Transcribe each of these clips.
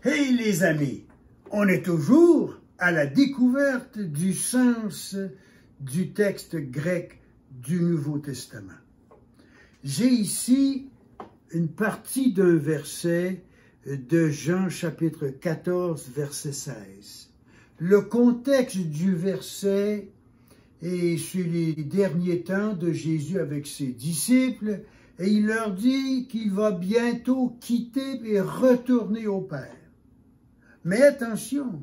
Hey les amis, on est toujours à la découverte du sens du texte grec du Nouveau Testament. J'ai ici une partie d'un verset de Jean chapitre 14, verset 16. Le contexte du verset est sur les derniers temps de Jésus avec ses disciples et il leur dit qu'il va bientôt quitter et retourner au Père. Mais attention,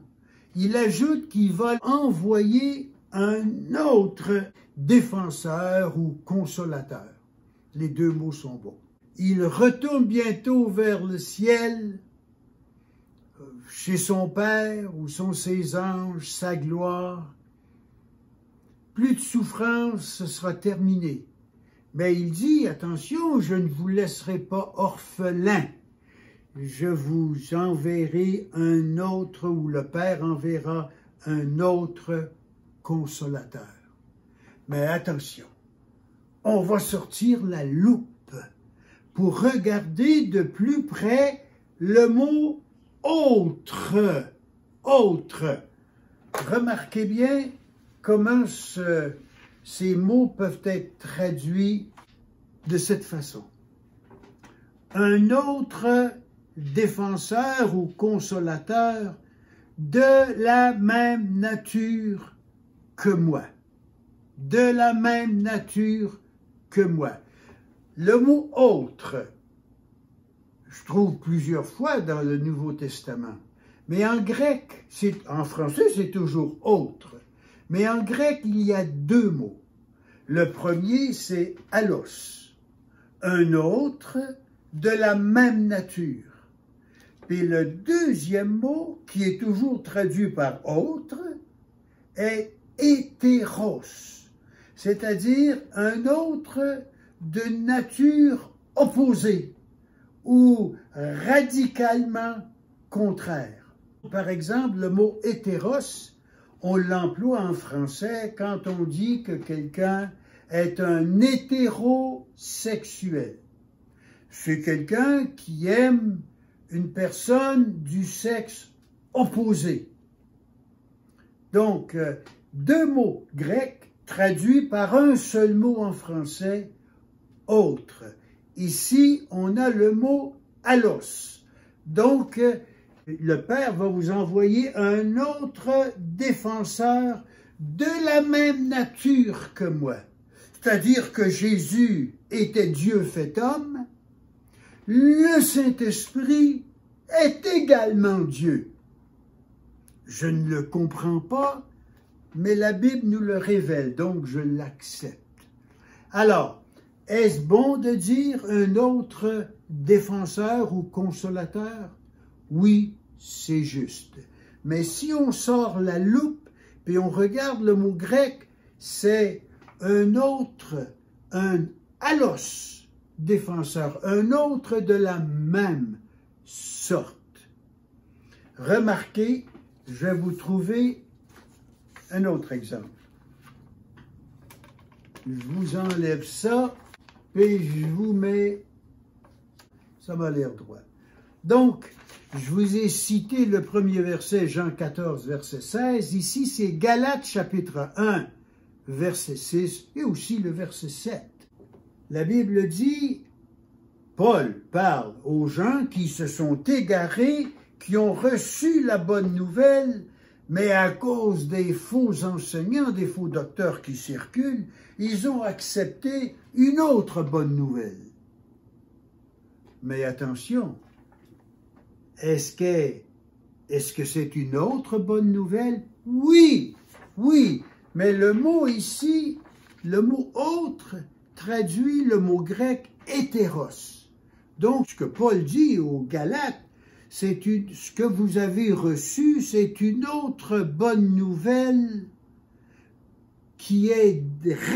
il ajoute qu'il va envoyer un autre défenseur ou consolateur. Les deux mots sont bons. Il retourne bientôt vers le ciel, chez son Père, où sont ses anges, sa gloire. Plus de souffrance, ce sera terminé. Mais il dit, attention, je ne vous laisserai pas orphelins. Je vous enverrai un autre, ou le Père enverra un autre consolateur. Mais attention, on va sortir la loupe pour regarder de plus près le mot « autre ». Autre. Remarquez bien comment ces mots peuvent être traduits de cette façon. Un autre défenseur ou consolateur de la même nature que moi. De la même nature que moi. Le mot « autre », je trouve plusieurs fois dans le Nouveau Testament, mais en grec, en français c'est toujours « autre », mais en grec il y a deux mots. Le premier c'est « allos », un autre de la même nature. Puis le deuxième mot, qui est toujours traduit par « autre », est « hétéros », c'est-à-dire un autre de nature opposée ou radicalement contraire. Par exemple, le mot « hétéros », on l'emploie en français quand on dit que quelqu'un est un hétérosexuel. C'est quelqu'un qui aime une personne du sexe opposé. Donc, deux mots grecs traduits par un seul mot en français, autre. Ici, on a le mot allos. Donc, le Père va vous envoyer un autre défenseur de la même nature que moi. C'est-à-dire que Jésus était Dieu fait homme, le Saint-Esprit est également Dieu. Je ne le comprends pas, mais la Bible nous le révèle, donc je l'accepte. Alors, est-ce bon de dire un autre défenseur ou consolateur? Oui, c'est juste. Mais si on sort la loupe et on regarde le mot grec, c'est un autre, un allos défenseur, un autre de la même sorte. Remarquez, je vais vous trouver un autre exemple. Je vous enlève ça, puis je vous mets, ça m'a l'air droit. Donc, je vous ai cité le premier verset, Jean 14, verset 16. Ici, c'est Galates chapitre 1, verset 6, et aussi le verset 7. La Bible dit, Paul parle aux gens qui se sont égarés, qui ont reçu la bonne nouvelle, mais à cause des faux enseignants, des faux docteurs qui circulent, ils ont accepté une autre bonne nouvelle. Mais attention, est-ce que c'est une autre bonne nouvelle? Oui, oui, mais le mot ici, le mot « autre » traduit le mot grec « hétéros ». Donc, ce que Paul dit aux Galates, ce que vous avez reçu, c'est une autre bonne nouvelle qui est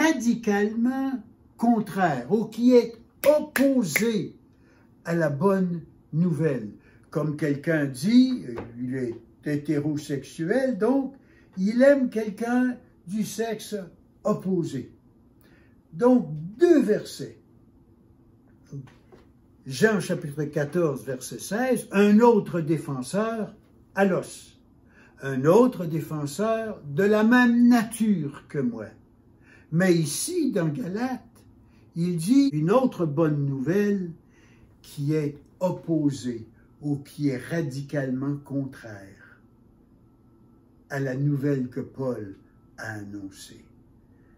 radicalement contraire ou qui est opposée à la bonne nouvelle. Comme quelqu'un dit, il est hétérosexuel, donc il aime quelqu'un du sexe opposé. Donc, deux versets. Jean chapitre 14, verset 16, un autre défenseur à l'os, un autre défenseur de la même nature que moi. Mais ici, dans Galates, il dit une autre bonne nouvelle qui est opposée ou qui est radicalement contraire à la nouvelle que Paul a annoncée.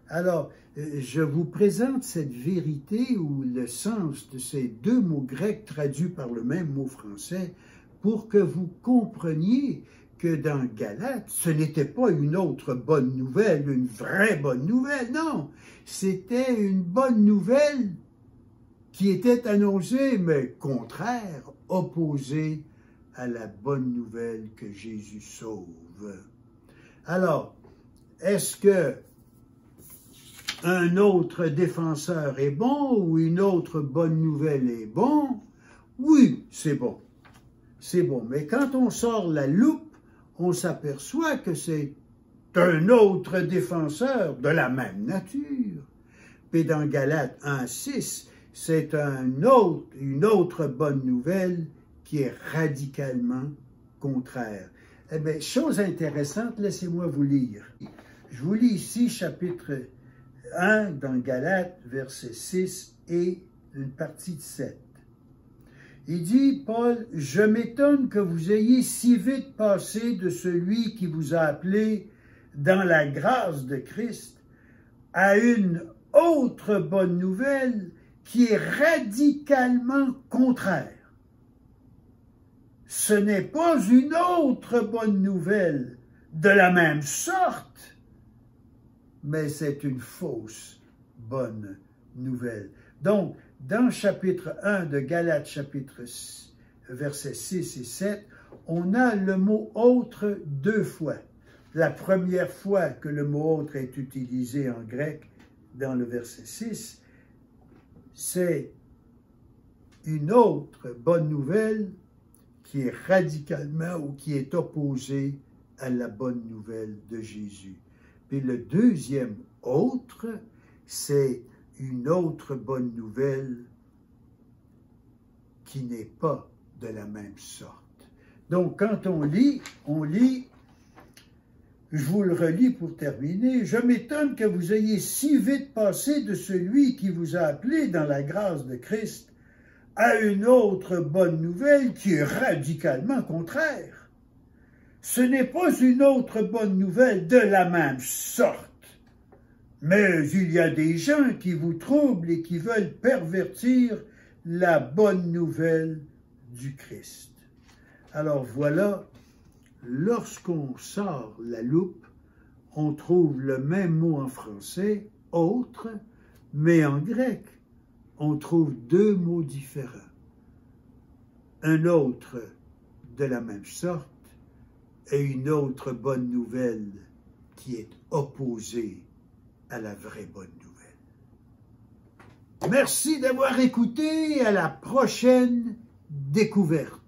Alors, je vous présente cette vérité ou le sens de ces deux mots grecs traduits par le même mot français pour que vous compreniez que dans Galates, ce n'était pas une autre bonne nouvelle, une vraie bonne nouvelle, non. C'était une bonne nouvelle qui était annoncée, mais contraire, opposée à la bonne nouvelle que Jésus sauve. Alors, est-ce que un autre défenseur est bon ou une autre bonne nouvelle est bon? Oui, c'est bon. C'est bon. Mais quand on sort la loupe, on s'aperçoit que c'est un autre défenseur de la même nature. Puis dans Galates 1,6, c'est une autre bonne nouvelle qui est radicalement contraire. Eh bien, chose intéressante, laissez-moi vous lire. Je vous lis ici chapitre 1 dans Galates, verset 6 et une partie de 7. Il dit, Paul, « Je m'étonne que vous ayez si vite passé de celui qui vous a appelé dans la grâce de Christ à une autre bonne nouvelle qui est radicalement contraire. Ce n'est pas une autre bonne nouvelle de la même sorte, mais c'est une fausse bonne nouvelle. » Donc, dans chapitre 1 de Galates, chapitre versets 6 et 7, on a le mot « autre » deux fois. La première fois que le mot « autre » est utilisé en grec, dans le verset 6, c'est une autre bonne nouvelle qui est radicalement ou qui est opposée à la bonne nouvelle de Jésus. Puis le deuxième « autre », c'est une autre bonne nouvelle qui n'est pas de la même sorte. Donc, quand on lit, je vous le relis pour terminer, « Je m'étonne que vous ayez si vite passé de celui qui vous a appelé dans la grâce de Christ à une autre bonne nouvelle qui est radicalement contraire. Ce n'est pas une autre bonne nouvelle de la même sorte. Mais il y a des gens qui vous troublent et qui veulent pervertir la bonne nouvelle du Christ. » Alors voilà, lorsqu'on sort la loupe, on trouve le même mot en français, « autre », mais en grec, on trouve deux mots différents. Un autre de la même sorte et une autre bonne nouvelle qui est opposée à la vraie bonne nouvelle. Merci d'avoir écouté, à la prochaine découverte.